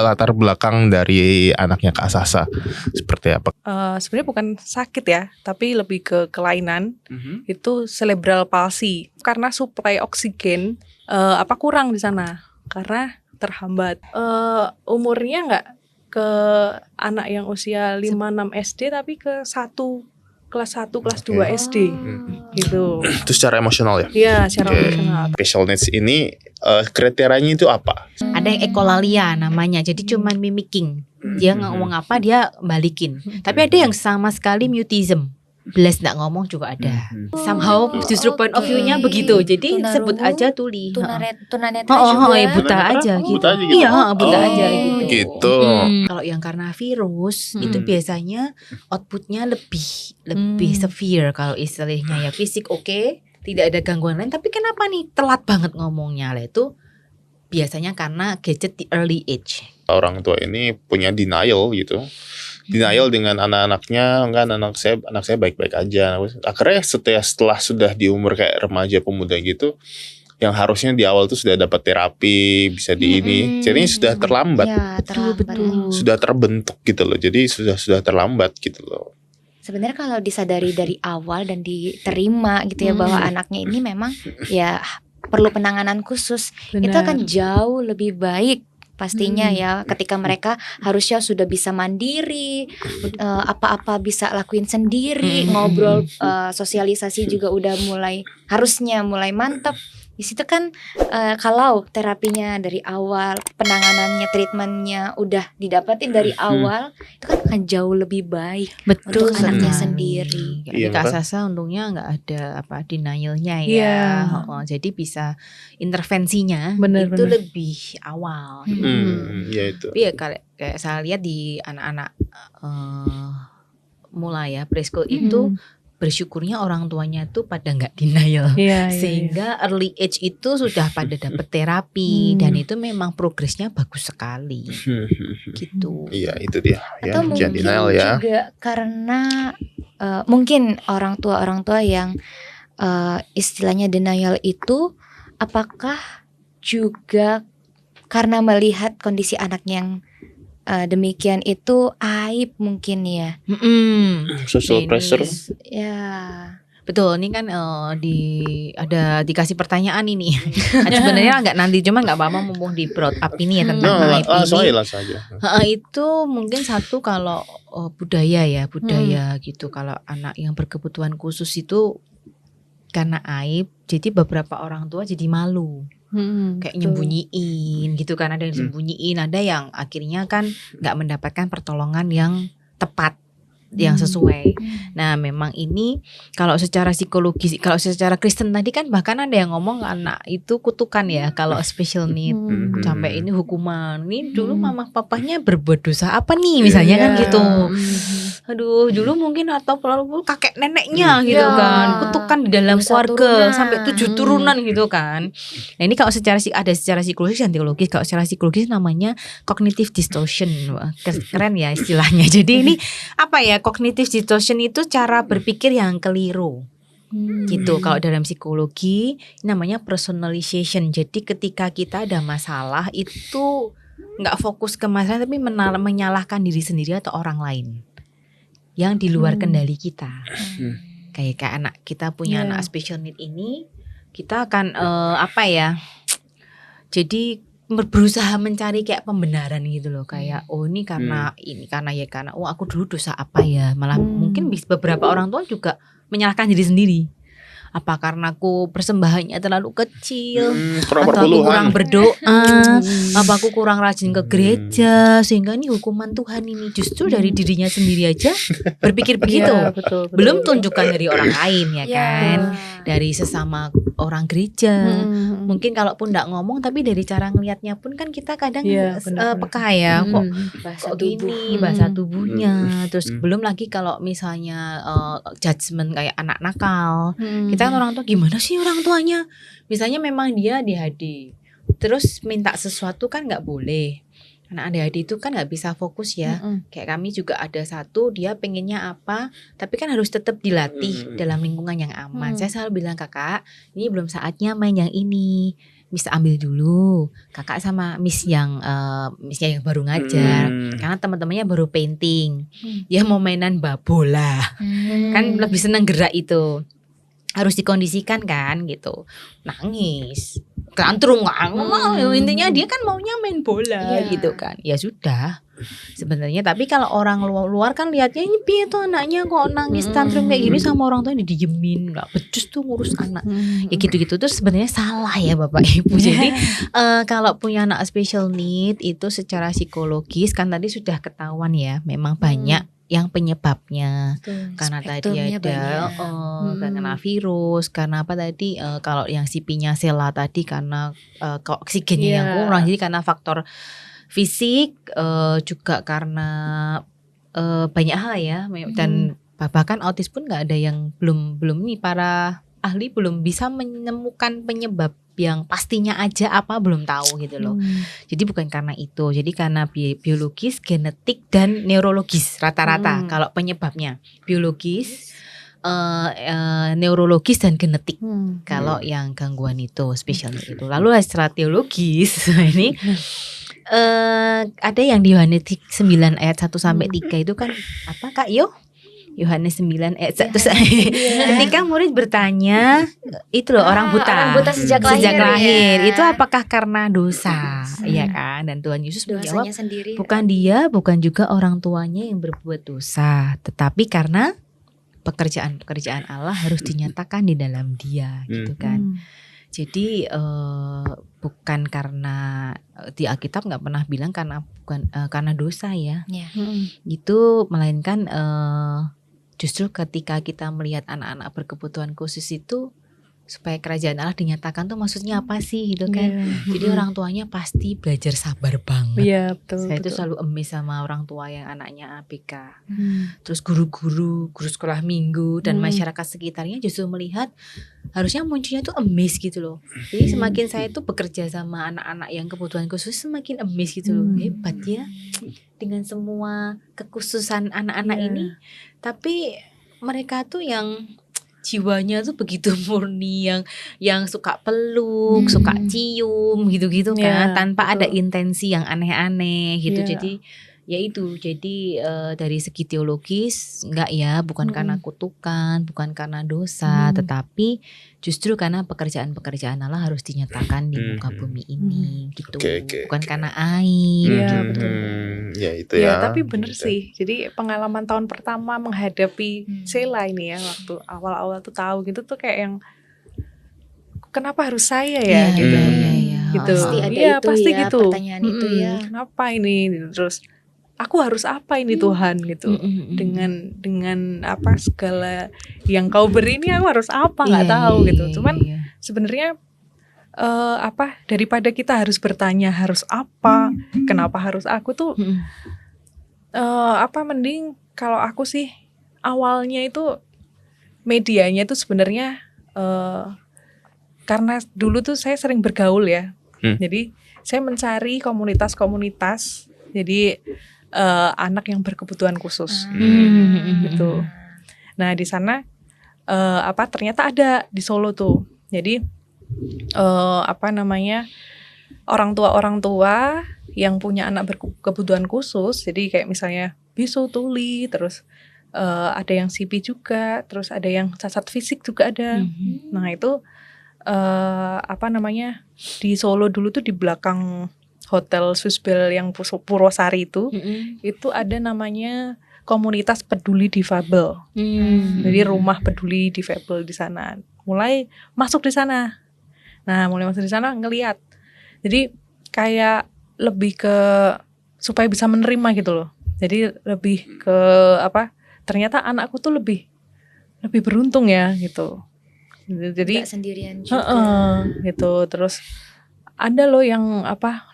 latar belakang dari anaknya Kak Sasa seperti apa? Sebenarnya bukan sakit ya, tapi lebih ke kelainan. Itu cerebral palsy karena suplai oksigen kurang di sana karena terhambat. Umurnya nggak ke anak yang usia 5-6 SD tapi ke kelas 1 kelas 2 SD gitu. Itu secara emosional ya? Iya, secara emosional. Special needs ini kriterianya itu apa? Ada yang ekolalia namanya, jadi cuman mimicking. Dia ngomong apa dia balikin. Tapi ada yang sama sekali mutism, belas nggak ngomong juga ada. Somehow justru point of view-nya begitu. Jadi sebut aja tuli. Tunanetra juga. Ya buta aja gitu. Buta aja gitu. Iya, buta aja gitu. Gitu. Kalau yang karena virus itu biasanya outputnya lebih severe kalau istilahnya ya, fisik oke, tidak ada gangguan lain. Tapi kenapa nih telat banget ngomongnya lah, itu biasanya karena gadget di early age. Orang tua ini punya denial gitu. Denial dengan anak-anaknya, enggak, anak saya baik-baik aja. Akhirnya setelah sudah di umur kayak remaja pemuda gitu, yang harusnya di awal tuh sudah dapat terapi, bisa di ini. Jadi sudah terlambat. Ya, terlambat. Sudah terbentuk gitu loh. Jadi sudah terlambat gitu loh. Sebenarnya kalau disadari dari awal dan diterima gitu ya bahwa anaknya ini memang ya perlu penanganan khusus, itu akan jauh lebih baik pastinya ya, ketika mereka harusnya sudah bisa mandiri, apa-apa bisa lakuin sendiri, ngobrol, sosialisasi juga udah harusnya mulai mantap. Di situ kan kalau terapinya dari awal, penanganannya, treatmentnya udah didapatin dari awal, itu kan akan jauh lebih baik untuk anaknya sendiri. Jadi Kak Sasa untungnya nggak ada denialnya ya. Jadi bisa intervensinya itu lebih awal. Ya itu. Tapi ya kayak saya lihat di anak-anak mulai ya preschool itu, bersyukurnya orang tuanya tuh pada nggak denial, sehingga early age itu sudah pada dapat terapi dan itu memang progresnya bagus sekali, gitu. Iya itu dia. Atau mungkin denial ya. juga karena mungkin orang tua yang istilahnya denial itu, apakah juga karena melihat kondisi anaknya yang demikian itu aib mungkin ya. Social pressure. Ya. Betul, ini kan ada dikasih pertanyaan ini. Sebenarnya agak nanti, cuma nggak apa-apa mumpung di brought up ini ya tentang aib ini. Langsung aja. Itu mungkin satu kalau budaya gitu. Kalau anak yang berkebutuhan khusus itu karena aib, jadi beberapa orang tua jadi malu. Kayak nyembunyiin gitu kan, ada yang sembunyiin, ada yang akhirnya kan nggak mendapatkan pertolongan yang tepat, yang sesuai. Nah memang ini kalau secara psikologis, kalau secara Kristen tadi kan bahkan ada yang ngomong anak itu kutukan ya kalau special need, sampai ini hukuman. Ini dulu mama papanya berbuat dosa apa nih misalnya kan gitu. Aduh dulu mungkin atau lalu kakek neneknya gitu kan, kutukan di dalam keluarga sampai 7 turunan gitu kan. Nah ini kalau secara psikologis dan teologis, kalau secara psikologis namanya cognitive distortion. Keren ya istilahnya. Jadi ini apa ya, cognitive distortion itu cara berpikir yang keliru. Gitu. Kalau dalam psikologi namanya personalization. Jadi ketika kita ada masalah itu nggak fokus ke masalah, tapi menyalahkan diri sendiri atau orang lain yang di luar kendali kita. Kayak anak kita punya anak special need ini, kita akan jadi berusaha mencari kayak pembenaran gitu loh, kayak ini karena aku dulu dosa apa ya, malah mungkin beberapa orang tua juga menyalahkan diri sendiri. Apa karena aku persembahannya terlalu kecil, atau aku kurang berdoa, apa aku kurang rajin ke gereja, sehingga ini hukuman Tuhan ini. Justru dari dirinya sendiri aja berpikir begitu. Betul. Belum tunjukkan dari orang lain ya kan, dari sesama orang gereja. Mungkin kalaupun gak ngomong, tapi dari cara ngelihatnya pun kan kita kadang peka ya, kok gini bahasa tubuhnya. Terus belum lagi kalau misalnya judgement kayak anak nakal, kita kan orang tua, gimana sih orang tuanya, misalnya memang dia ADHD terus minta sesuatu kan nggak boleh. Anak ADHD itu kan nggak bisa fokus ya. Kayak kami juga ada satu, dia pengennya apa, tapi kan harus tetap dilatih dalam lingkungan yang aman. Saya selalu bilang, kakak ini belum saatnya main yang ini, Miss ambil dulu, kakak sama missnya yang baru ngajar, karena teman-temannya baru painting, dia mau mainan bola, kan lebih seneng gerak itu, harus dikondisikan kan gitu, nangis, tantrum nggak mau, intinya dia kan maunya main bola gitu kan, ya sudah. Sebenarnya tapi kalau orang luar kan lihatnya ini piye tuh anaknya kok nangis tantrum kayak gini sama orang tuanya didiemin, nggak becus tuh ngurus anak, ya gitu-gitu tuh sebenarnya salah ya Bapak Ibu. Jadi kalau punya anak special need itu secara psikologis kan tadi sudah ketahuan ya, memang banyak yang penyebabnya. Karena tadi ada karena virus, karena apa tadi kalau yang CP-nya Sela tadi karena oksigennya yang kurang, jadi karena faktor fisik, juga karena banyak hal ya, dan bahkan autis pun nggak ada yang belum ini, para ahli belum bisa menemukan penyebab yang pastinya aja apa, belum tahu gitu loh. Jadi bukan karena itu, jadi karena biologis, genetik dan neurologis rata-rata. Kalau penyebabnya biologis, neurologis dan genetik. Kalau yang gangguan itu spesialnya itu. Lalu secara teologis ini ada yang di Yohanes 9 ayat 1 sampai 3 itu kan apa Kak Yo? Yohanes 9 ayat 1 ketika murid bertanya itu loh, orang buta sejak lahir itu apakah karena dosa? Iya kan? Dan Tuhan Yesus menjawab, bukan dia, bukan juga orang tuanya yang berbuat dosa, tetapi karena pekerjaan Allah harus dinyatakan di dalam dia, gitu kan. Jadi bukan karena di Alkitab nggak pernah bilang karena dosa ya, itu melainkan justru ketika kita melihat anak-anak berkebutuhan khusus itu supaya kerajaan Allah dinyatakan tuh maksudnya apa sih gitu kan. Jadi orang tuanya pasti belajar sabar banget. Iya, betul. Saya itu selalu amazed sama orang tua yang anaknya ABK. Terus guru sekolah minggu dan masyarakat sekitarnya justru melihat harusnya munculnya tuh amazed gitu loh. Jadi semakin saya tuh bekerja sama anak-anak yang kebutuhan khusus semakin amazed gitu loh. Hebat ya dengan semua kekhususan anak-anak ini. Tapi mereka tuh yang jiwanya tuh begitu murni, yang suka peluk, suka cium gitu-gitu kan, tanpa ada intensi yang aneh-aneh gitu. Jadi ya itu, jadi dari segi teologis enggak ya, bukan karena kutukan, bukan karena dosa, tetapi justru karena pekerjaan Allah harus dinyatakan di muka bumi ini gitu. Bukan karena aib. Iya, betul. Ya itu ya. Tapi bener sih. Jadi pengalaman tahun pertama menghadapi Sela ini ya, waktu awal-awal tuh tahu gitu tuh kayak yang kenapa harus saya ya gitu. Gitu. Pasti ada itu pasti ya, gitu. pertanyaan itu ya. Kenapa ini? Terus aku harus apa ini Tuhan gitu. Dengan apa segala yang kau beri ini aku harus apa nggak tahu gitu. Cuman sebenarnya daripada kita harus bertanya harus apa, kenapa harus aku tuh mending kalau aku sih awalnya itu medianya itu sebenarnya karena dulu tuh saya sering bergaul ya. Jadi saya mencari komunitas-komunitas, jadi anak yang berkebutuhan khusus gitu. Nah di sana ternyata ada di Solo tuh. Jadi orang tua yang punya anak berkebutuhan khusus, jadi kayak misalnya bisu, tuli, terus ada yang CP juga, terus ada yang cacat fisik juga ada. Nah itu di Solo dulu tuh di belakang Hotel Swissbell yang Purwosari itu ada namanya komunitas peduli difabel. Jadi rumah peduli difabel di sana. Mulai masuk di sana. Nah, mulai masuk di sana ngelihat. Jadi kayak lebih ke supaya bisa menerima gitu loh. Jadi lebih ke ternyata anakku tuh lebih beruntung ya gitu. Jadi nggak sendirian juga. Gitu. Terus ada loh yang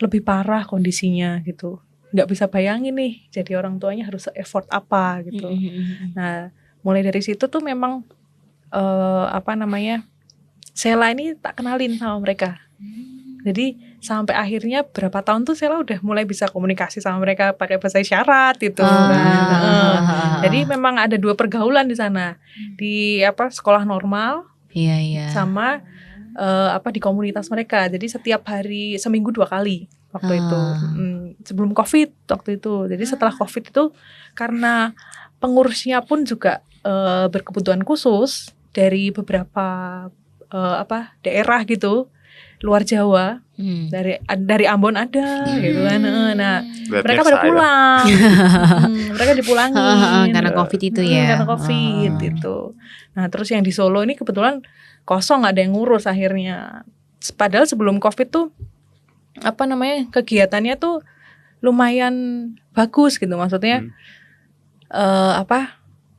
lebih parah kondisinya gitu. Nggak bisa bayangin nih. Jadi orang tuanya harus effort apa gitu. Nah, mulai dari situ tuh memang Sela ini tak kenalin sama mereka. Jadi sampai akhirnya berapa tahun tuh Sela udah mulai bisa komunikasi sama mereka pakai bahasa isyarat gitu. Jadi memang ada 2 pergaulan di sana. Di sekolah normal, sama di komunitas mereka. Jadi setiap hari seminggu 2 kali waktu itu. Sebelum COVID waktu itu. Jadi setelah COVID itu karena pengurusnya pun juga berkebutuhan khusus dari beberapa daerah gitu, luar Jawa. Dari Ambon ada gitu kan. Nah, mereka pada pulang. Mereka dipulangin karena COVID itu ya. Karena COVID itu. Nah, terus yang di Solo ini kebetulan kosong, ada yang ngurus akhirnya. Padahal sebelum COVID tuh kegiatannya tuh lumayan bagus gitu, maksudnya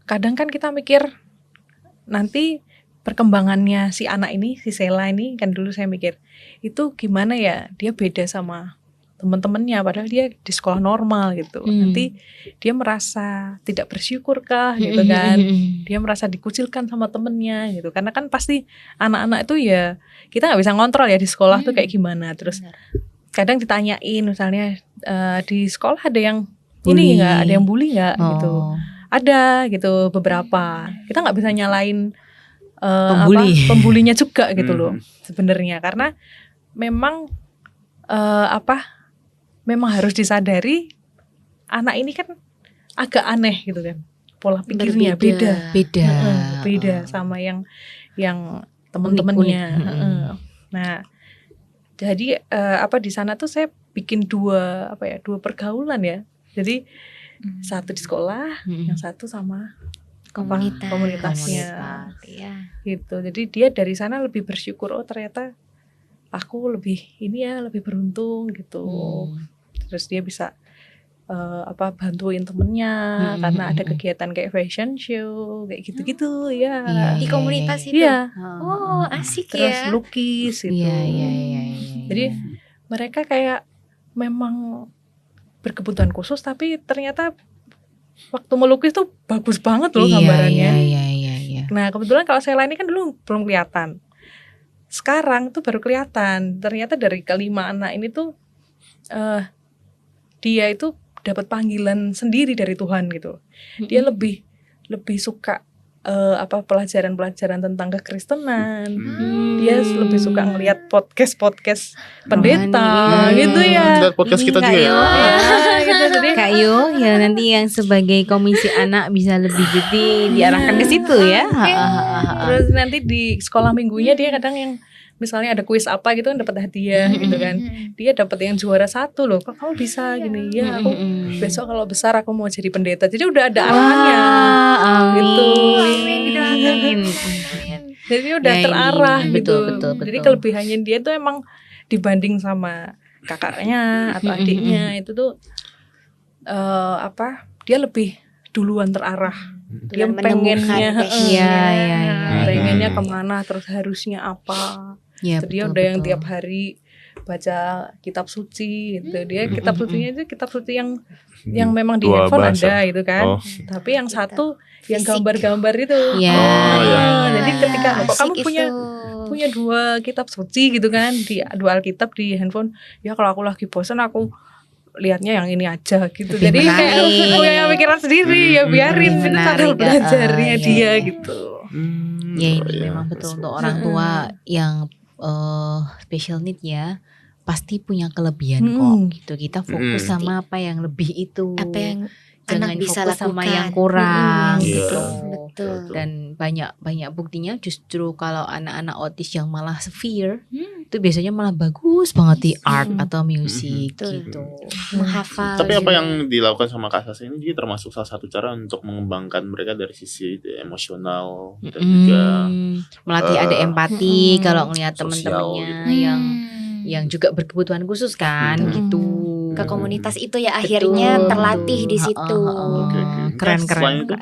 kadang kan kita mikir nanti perkembangannya si anak ini, si Sela ini, kan dulu saya mikir itu gimana ya, dia beda sama teman-temannya padahal dia di sekolah normal gitu. Nanti dia merasa tidak bersyukur kah gitu kan, dia merasa dikucilkan sama temennya gitu, karena kan pasti anak-anak itu ya kita nggak bisa ngontrol ya di sekolah tuh kayak gimana. Terus kadang ditanyain misalnya di sekolah ada yang ini nggak, ada yang bully nggak gitu, ada gitu beberapa. Kita nggak bisa nyalain pembulinya juga gitu loh sebenarnya, karena memang memang harus disadari anak ini kan agak aneh gitu kan, pola pikirnya beda sama yang teman-temannya. Nah, jadi di sana tuh saya bikin dua pergaulan ya. Jadi satu di sekolah, yang satu sama komunitasnya. Gitu. Jadi dia dari sana lebih bersyukur, oh ternyata aku lebih beruntung gitu. Terus dia bisa bantuin temennya karena ada kegiatan kayak fashion show kayak gitu-gitu ya. Di komunitas itu. Iya. Oh, asik terus ya. Terus lukis gitu. Jadi mereka kayak memang berkebutuhan khusus, tapi ternyata waktu melukis tuh bagus banget loh gambarannya. Nah, kebetulan kalau Sela ini kan dulu belum kelihatan. Sekarang tuh baru kelihatan. Ternyata dari kelima anak ini tuh dia itu dapat panggilan sendiri dari Tuhan gitu. Dia lebih suka pelajaran-pelajaran tentang kekristenan. Dia lebih suka ngelihat podcast pendeta gitu ya. Lihat podcast kita juga ya. Gitu, jadi Kak Yo ya, nanti yang sebagai komisi anak bisa lebih diarahkan ke situ ya. Terus nanti di sekolah minggunya dia kadang yang misalnya ada kuis apa gitu kan dapat hadiah gitu kan. Dia dapat yang juara 1 loh. Kok kamu bisa gini? Ya aku besok kalau besar aku mau jadi pendeta. Jadi udah ada arahannya gitu. Jadi udah terarah gitu. Betul. Jadi kelebihannya dia tuh emang dibanding sama kakaknya atau adiknya itu tuh dia lebih duluan terarah. Dia pengennya pengennya kemana, terus harusnya apa. Dia udah yang tiap hari baca kitab suci gitu. Dia kitab sucinya itu kitab suci yang memang di handphone ada gitu kan. Tapi yang satu yang gambar-gambar itu. Jadi ketika kamu punya 2 kitab suci gitu kan, di 2 Alkitab di handphone. Ya kalau aku lagi bosan aku lihatnya yang ini aja gitu. Jadi kayak punya pikiran sendiri, ya biarin, itu cara belajarnya dia gitu. Ini memang betul untuk orang tua yang special need ya, pasti punya kelebihan kok gitu. Kita fokus sama apa yang lebih itu. Apa yang jangan anak bisa fokus lakukan sama yang kurang gitu. Betul. Dan banyak buktinya justru kalau anak-anak autis yang malah severe itu biasanya malah bagus banget di art atau musik gitu. Menghafal. Tapi apa yang dilakukan sama Kak Sasa ini juga termasuk salah satu cara untuk mengembangkan mereka dari sisi emosional dan juga melatih ada empati kalau ngelihat sosial teman-temannya yang juga berkebutuhan khusus kan gitu. Ke komunitas itu ya akhirnya terlatih di situ. Keren.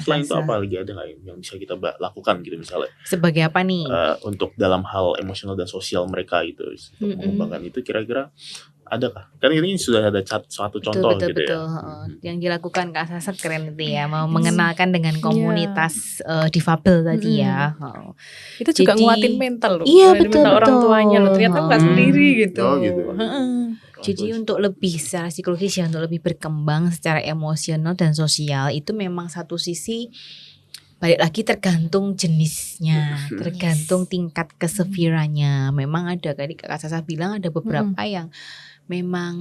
Selain itu apa lagi, ada nggak yang bisa kita lakukan gitu misalnya? Sebagai apa nih? Untuk dalam hal emosional dan sosial mereka itu untuk mengembangkan itu kira-kira adakah? Kan ini sudah ada suatu contoh betul. ya. Yang dilakukan Kak Sasa keren itu ya, mau mengenalkan dengan komunitas difabel tadi ya. Itu juga nguatin mental loh. Iya betul. Orang tuanya loh, ternyata nggak sendiri gitu. Jadi untuk lebih secara psikologis ya, untuk lebih berkembang secara emosional dan sosial itu memang satu sisi balik lagi tergantung jenisnya, tergantung tingkat keseverannya. Memang ada tadi Kak Sasa bilang ada beberapa yang memang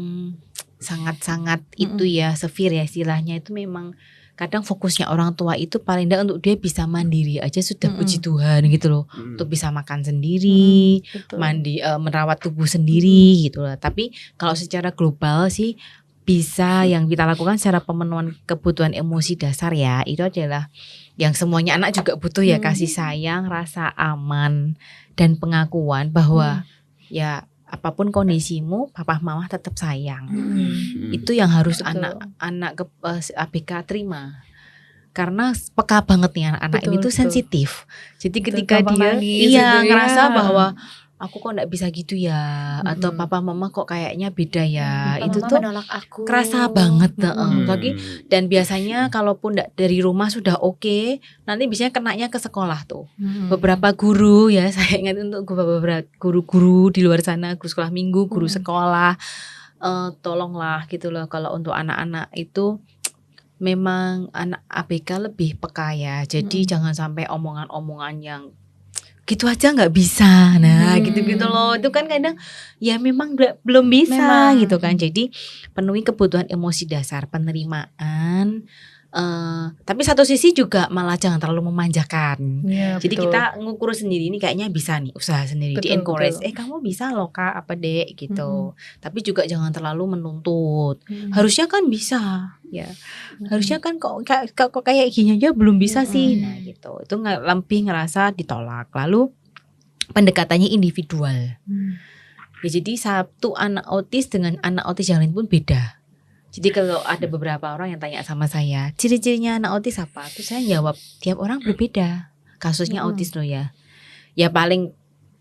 sangat-sangat itu ya severe ya istilahnya, itu memang kadang fokusnya orang tua itu paling enggak untuk dia bisa mandiri aja sudah puji Tuhan gitu loh. Untuk bisa makan sendiri, mandi, merawat tubuh sendiri gitu loh. Tapi kalau secara global sih bisa yang kita lakukan secara pemenuhan kebutuhan emosi dasar ya, itu adalah yang semuanya anak juga butuh ya, kasih sayang, rasa aman, dan pengakuan bahwa ya apapun kondisimu, papa mama tetap sayang. Itu yang harus anak-anak ABK terima. Karena peka banget nih anak-anak ini tuh sensitif. Jadi ketika dia ngerasa bahwa aku kok nggak bisa gitu ya, atau papa mama kok kayaknya beda ya, itu tuh menolak aku. kerasa banget. Lagi dan biasanya kalaupun dari rumah sudah oke, nanti biasanya kenanya ke sekolah tuh. Beberapa guru ya, saya ingat untuk beberapa guru-guru di luar sana, guru sekolah minggu, guru sekolah, tolonglah gitu loh kalau untuk anak-anak itu. Memang anak ABK lebih peka ya, jadi jangan sampai omongan-omongan yang gitu aja nggak bisa, nah gitu-gitu loh, itu kan kadang ya memang belum bisa gitu kan. Jadi penuhi kebutuhan emosi dasar, penerimaan, tapi satu sisi juga malah jangan terlalu memanjakan. Jadi kita ngukur sendiri, ini kayaknya bisa nih, usaha sendiri, di encourage, kamu bisa loh Kak, apa Dek gitu. Tapi juga jangan terlalu menuntut. Harusnya kan bisa ya, harusnya kan kok kayak gini aja belum bisa sih, nah gitu. Itu lebih ngerasa ditolak. Lalu pendekatannya individual. Ya, jadi satu anak autis dengan anak autis yang lain pun beda. Jadi kalau ada beberapa orang yang tanya sama saya, ciri-cirinya anak autis apa? Terus saya jawab, tiap orang berbeda. Kasusnya autis loh ya. Ya paling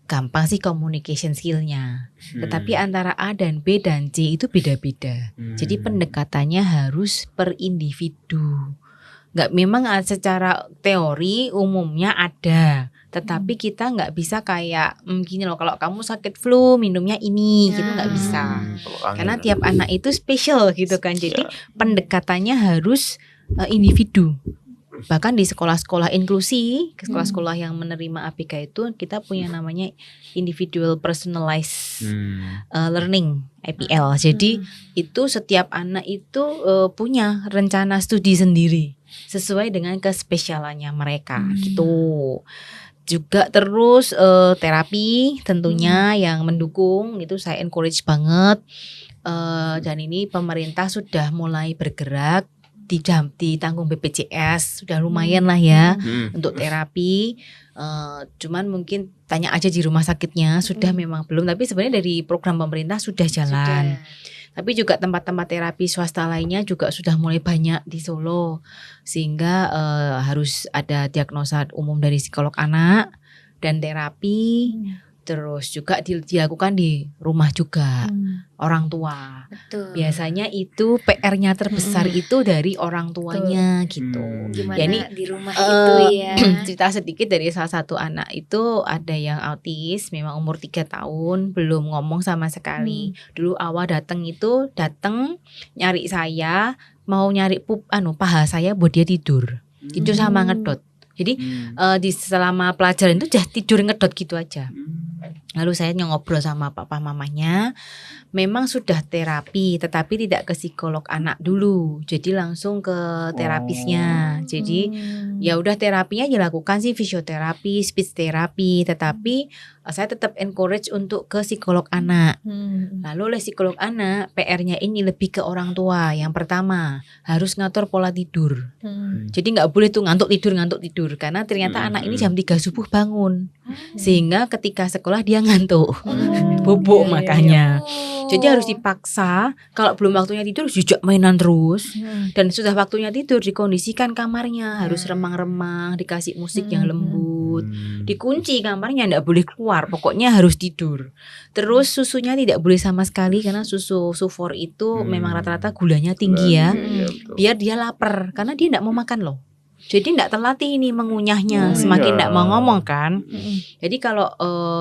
gampang sih communication skill-nya. Tetapi antara A dan B dan C itu beda-beda. Jadi pendekatannya harus per individu. Nggak, memang secara teori umumnya ada. Tetapi kita nggak bisa kayak gini loh, kalau kamu sakit flu minumnya ini gitu, nggak bisa. Karena tiap anak itu spesial gitu kan. Jadi pendekatannya harus individu. Bahkan di sekolah-sekolah inklusi, sekolah-sekolah yang menerima ABK itu kita punya namanya individual personalized learning IPL. Jadi itu setiap anak itu punya rencana studi sendiri sesuai dengan kespesialannya mereka gitu. Juga terus terapi tentunya yang mendukung, itu saya encourage banget. Dan ini pemerintah sudah mulai bergerak, ditanggung BPJS, sudah lumayan lah ya untuk terapi. Cuman mungkin tanya aja di rumah sakitnya sudah memang belum, tapi sebenarnya dari program pemerintah sudah jalan. Tapi juga tempat-tempat terapi swasta lainnya juga sudah mulai banyak di Solo, sehingga harus ada diagnosa umum dari psikolog anak dan terapi. Terus juga dilakukan di rumah juga, orang tua. Betul. Biasanya itu PR-nya terbesar itu dari orang tuanya gitu. Gimana ya, ini, di rumah itu ya. Cerita sedikit dari salah satu anak itu, ada yang autis, memang umur 3 tahun, belum ngomong sama sekali. Dulu awal datang nyari saya, mau nyari paha saya buat dia tidur sama ngedot. Jadi di selama pelajaran itu tidur ngedot gitu aja. Lalu saya ngobrol sama papa mamanya, memang sudah terapi tetapi tidak ke psikolog anak dulu. Jadi langsung ke terapisnya. Jadi ya udah terapinya dilakukan sih fisioterapi, speech therapy, tetapi saya tetap encourage untuk ke psikolog anak. Lalu oleh psikolog anak, PR-nya ini lebih ke orang tua. Yang pertama, harus ngatur pola tidur. Jadi nggak boleh tuh ngantuk tidur, karena ternyata anak ini jam 3 subuh bangun. Sehingga ketika sekolah dia ngantuk. Bobok makanya. Jadi harus dipaksa, kalau belum waktunya tidur jujak mainan terus. Dan sudah waktunya tidur dikondisikan kamarnya, harus remang-remang, dikasih musik yang lembut. Dikunci kamarnya, enggak boleh keluar, pokoknya harus tidur. Terus susunya tidak boleh sama sekali, karena susu sufor itu memang rata-rata gulanya tinggi ya. Biar dia lapar, karena dia enggak mau makan loh. Jadi enggak terlatih ini mengunyahnya, semakin enggak mau ngomong kan. Jadi kalau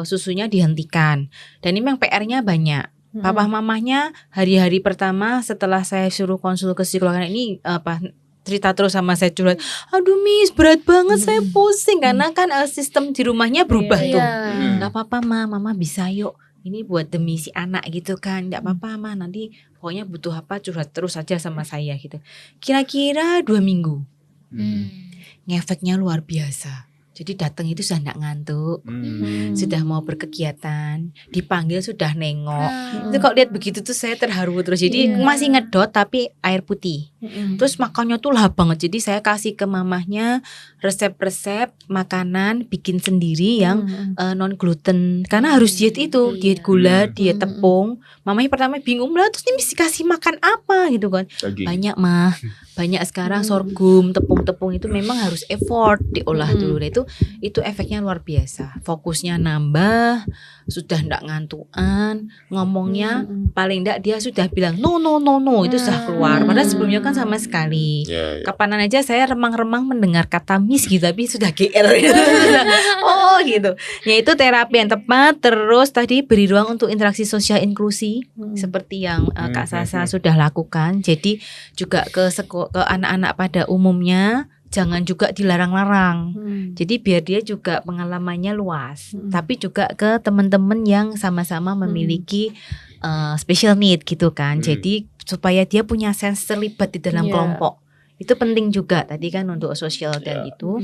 susunya dihentikan. Dan ini memang PR-nya banyak. Papa mamahnya hari-hari pertama setelah saya suruh konsul ke psikolog ini cerita terus sama saya curhat. Aduh Miss, berat banget saya pusing karena kan sistem di rumahnya berubah tuh. Nggak apa-apa mama bisa yuk. Ini buat demi si anak gitu kan. Nggak apa-apa ma, nanti pokoknya butuh apa curhat terus aja sama saya gitu. Kira-kira 2 minggu. Ngefeknya luar biasa. Jadi datang itu sudah enggak ngantuk, sudah mau berkegiatan, dipanggil sudah nengok. Itu kalau lihat begitu tuh saya terharu terus. Jadi masih ngedot tapi air putih. Terus makannya tuh lahap banget. Jadi saya kasih ke mamahnya resep-resep makanan bikin sendiri yang non gluten. Karena harus diet itu, diet gula, diet tepung. Mamanya pertama bingung lah, terus ini mesti kasih makan apa gitu kan. Banyak mah. Banyak sekarang sorghum, tepung-tepung itu memang harus effort diolah dulu. Nah, itu efeknya luar biasa. Fokusnya nambah, sudah ndak ngantuan, ngomongnya paling ndak dia sudah bilang no itu sudah keluar. Padahal sebelumnya kan sama sekali. Kapanan aja saya remang-remang mendengar kata miss gitu, tapi sudah GR gitu. Oh gitu. Ya itu terapi yang tepat. Terus tadi beri ruang untuk interaksi sosial inklusi seperti yang Kak Sasa sudah lakukan. Jadi juga ke anak-anak pada umumnya jangan juga dilarang-larang. Jadi biar dia juga pengalamannya luas. Tapi juga ke teman-teman yang sama-sama memiliki special need gitu kan. Jadi supaya dia punya sense terlibat di dalam kelompok. Itu penting juga tadi kan untuk sosial dan itu.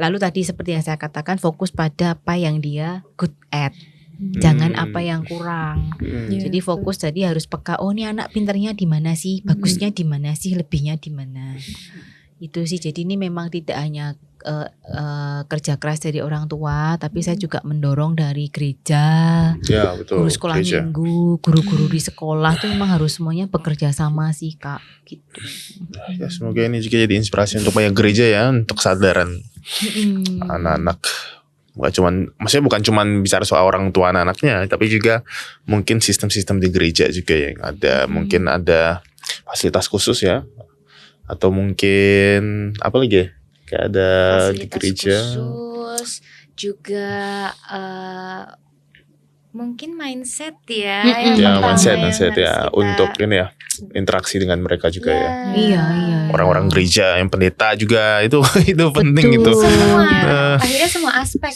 Lalu tadi seperti yang saya katakan fokus pada apa yang dia good at. Jangan apa yang kurang. Jadi fokus tadi harus peka. Oh ini anak pinternya di mana sih? Bagusnya di mana sih? Lebihnya di mana? Itu sih. Jadi ini memang tidak hanya kerja keras dari orang tua, tapi saya juga mendorong dari gereja, betul, guru sekolah minggu, guru-guru di sekolah tuh memang harus semuanya bekerja sama sih Kak. Gitu. Ya semoga ini juga jadi inspirasi untuk banyak gereja ya, untuk kesadaran anak-anak. Maksudnya bukan cuman bicara soal orang tua anak-anaknya, tapi juga mungkin sistem-sistem di gereja juga yang ada. Mungkin ada fasilitas khusus ya, atau mungkin apa lagi? Kayak ada fasilitas di gereja khusus juga mungkin mindset ya, mindset ya untuk ini ya interaksi dengan mereka juga ya. Iya. Orang-orang gereja yang pendeta juga itu penting itu. Akhirnya semua aspek.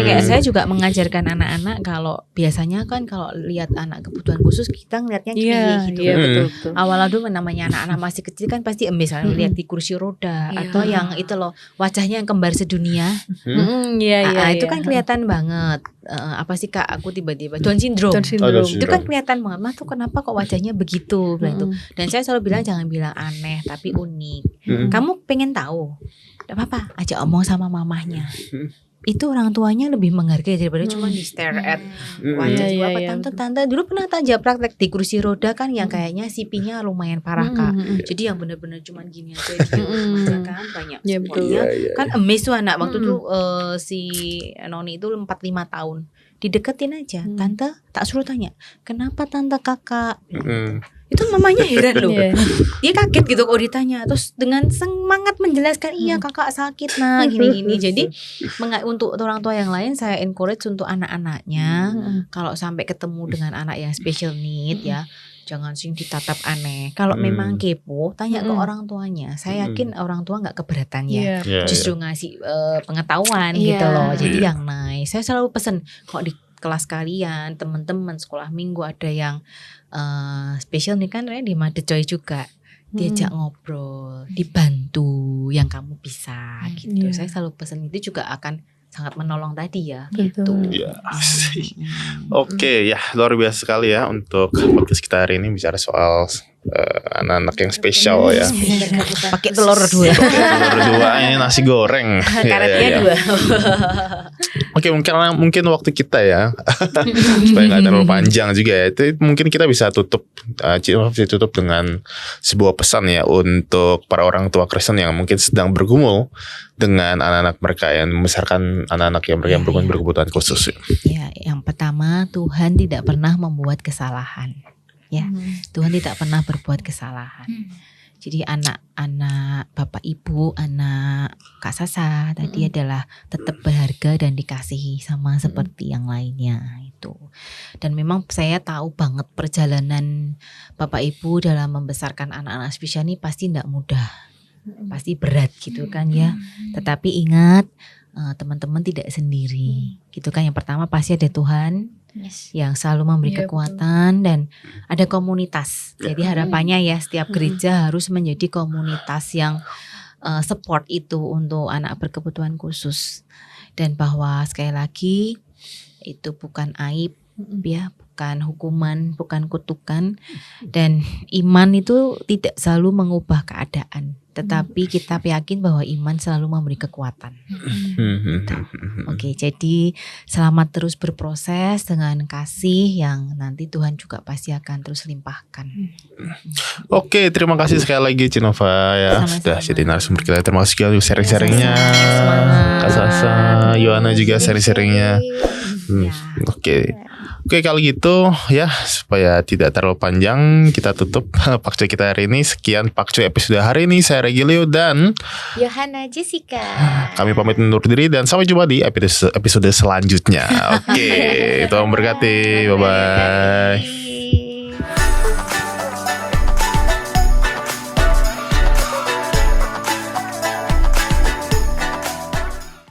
Kayak saya juga mengajarkan anak-anak kalau biasanya kan kalau lihat anak kebutuhan khusus kita ngeliatnya gitu. Iya, betul. Awal dulu namanya anak-anak masih kecil kan pasti misalnya lihat di kursi roda atau yang itu loh wajahnya yang kembar sedunia. Itu kan kelihatan banget. Apa sih Kak, aku tiba-tiba Down syndrome. Itu kan kelihatan banget. Mah tuh kenapa kok wajahnya begitu gitu. Dan saya selalu bilang jangan bilang aneh tapi unik. Kamu pengen tahu? Gak apa-apa, ajak omong sama mamahnya. Itu orang tuanya lebih menghargai daripada cuma di stare at wajah tante dulu pernah aja praktek di kursi roda kan yang kayaknya CP-nya lumayan parah Kak. Jadi yang benar-benar cuma gini aja kan banyak semuanya. Kan amazed tuh anak waktu tuh si Noni itu 4-5 tahun. Dideketin aja, tante tak suruh tanya, kenapa tante kakak? Itu mamanya heran loh. Dia kaget gitu kok ditanya. Terus dengan semangat menjelaskan, iya kakak sakit nah gini-gini. Jadi untuk orang tua yang lain saya encourage untuk anak-anaknya kalau sampai ketemu dengan anak yang special need ya, jangan sing ditatap aneh. Kalau memang kepo, tanya ke orang tuanya. Saya yakin orang tua nggak keberatan ya. Justru ngasih pengetahuan gitu loh. Jadi yang nice. Saya selalu pesen kok di kelas kalian, teman-teman sekolah minggu ada yang spesial nih kan di Madecoy juga. Diajak ngobrol, dibantu yang kamu bisa gitu. Saya selalu pesen itu juga akan sangat menolong tadi ya. Gitu. Ya, Oke, ya luar biasa sekali ya untuk podcast kita hari ini bicara soal anak-anak yang spesial ya. Pakai telur 2. Ini nasi goreng. Karetnya 2. Oke, mungkin waktu kita ya supaya nggak terlalu panjang juga ya. Itu mungkin kita bisa tutup dengan sebuah pesan ya untuk para orang tua Kristen yang mungkin sedang bergumul dengan anak-anak mereka yang membesarkan anak-anak yang mereka yang berkebutuhan khusus. Ya, yang pertama Tuhan tidak pernah membuat kesalahan. Ya, Tuhan tidak pernah berbuat kesalahan. Jadi anak-anak Bapak Ibu, anak Kak Sasa tadi adalah tetap berharga dan dikasihi sama seperti yang lainnya itu. Dan memang saya tahu banget perjalanan Bapak Ibu dalam membesarkan anak-anak spesial ini pasti tidak mudah. pasti berat gitu kan ya. Tetapi ingat teman-teman tidak sendiri gitu kan. Yang pertama pasti ada Tuhan yang selalu memberi kekuatan dan ada komunitas. Jadi harapannya ya setiap gereja harus menjadi komunitas yang support itu untuk anak berkebutuhan khusus. Dan bahwa sekali lagi itu bukan aib ya, bukan hukuman, bukan kutukan. Dan iman itu tidak selalu mengubah keadaan, tetapi kita yakin bahwa iman selalu memberi kekuatan. Oke, jadi selamat terus berproses dengan kasih yang nanti Tuhan juga pasti akan terus limpahkan. Oke, terima kasih sekali lagi Cinova ya. Sama-sama. Sudah jadi narasumber kita. Terima kasih sekali sharing-sharingnya. Semangat. Kak Sasa, Yohana juga sharing-sharingnya. Oke, kalau gitu ya supaya tidak terlalu panjang kita tutup Pak Cuy kita hari ini. Sekian Pak Cuy episode hari ini. Saya Regilio dan Yohana Jessica. kami pamit undur diri dan sampai jumpa di episode selanjutnya. Oke, Tuhan memberkati. Bye bye.